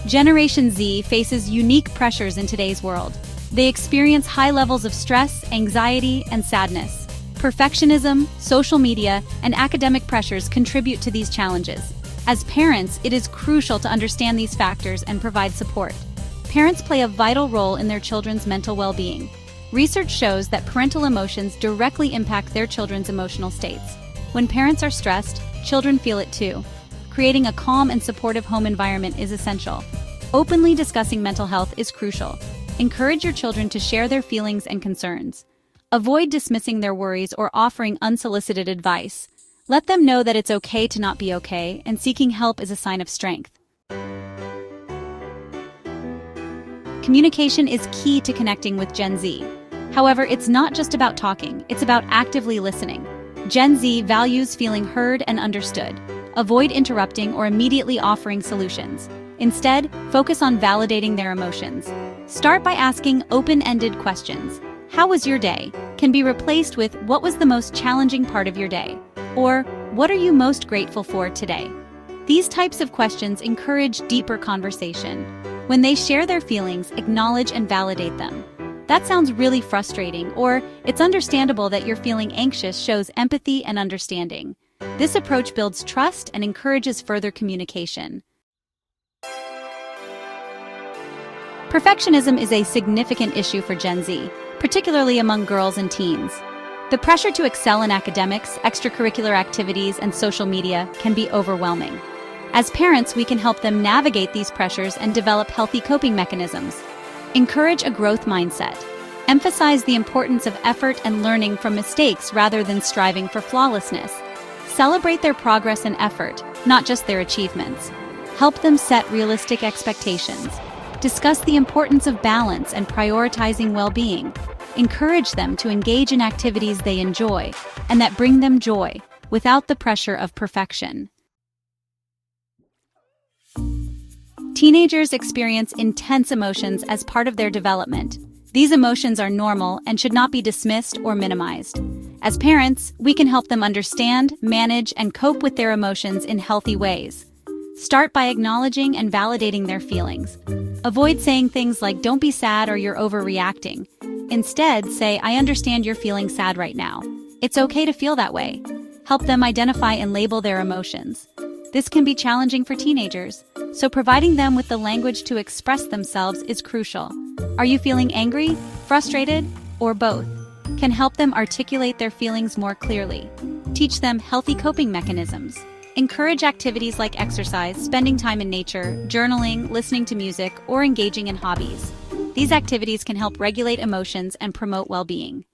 Generation Z faces unique pressures in today's world. They experience high levels of stress, anxiety, and sadness. Perfectionism, social media, and academic pressures contribute to these challenges. As parents, it is crucial to understand these factors and provide support. Parents play a vital role in their children's mental well-being. Research shows that parental emotions directly impact their children's emotional states. When parents are stressed, children feel it too. Creating a calm and supportive home environment is essential. Openly discussing mental health is crucial. Encourage your children to share their feelings and concerns. Avoid dismissing their worries or offering unsolicited advice. Let them know that it's okay to not be okay, and seeking help is a sign of strength. Communication is key to connecting with Gen Z. However, it's not just about talking, it's about actively listening. Gen Z values feeling heard and understood. Avoid interrupting or immediately offering solutions. Instead, focus on validating their emotions. Start by asking open-ended questions. How was your day? Can be replaced with what was the most challenging part of your day? Or what are you most grateful for today? These types of questions encourage deeper conversation. When they share their feelings, acknowledge and validate them. That sounds really frustrating, or it's understandable that you're feeling anxious shows empathy and understanding. This approach builds trust and encourages further communication. Perfectionism is a significant issue for Gen Z, particularly among girls and teens. The pressure to excel in academics, extracurricular activities, and social media can be overwhelming. As parents, we can help them navigate these pressures and develop healthy coping mechanisms. Encourage a growth mindset. Emphasize the importance of effort and learning from mistakes rather than striving for flawlessness. Celebrate their progress and effort, not just their achievements. Help them set realistic expectations. Discuss the importance of balance and prioritizing well-being. Encourage them to engage in activities they enjoy and that bring them joy, without the pressure of perfection. Teenagers experience intense emotions as part of their development. These emotions are normal and should not be dismissed or minimized. As parents, we can help them understand, manage, and cope with their emotions in healthy ways. Start by acknowledging and validating their feelings. Avoid saying things like, "Don't be sad," or "You're overreacting." Instead, say, "I understand you're feeling sad right now. It's okay to feel that way." Help them identify and label their emotions. This can be challenging for teenagers, so providing them with the language to express themselves is crucial. Are you feeling angry, frustrated, or both? Can help them articulate their feelings more clearly. Teach them healthy coping mechanisms. Encourage activities like exercise, spending time in nature, journaling, listening to music, or engaging in hobbies. These activities can help regulate emotions and promote well-being.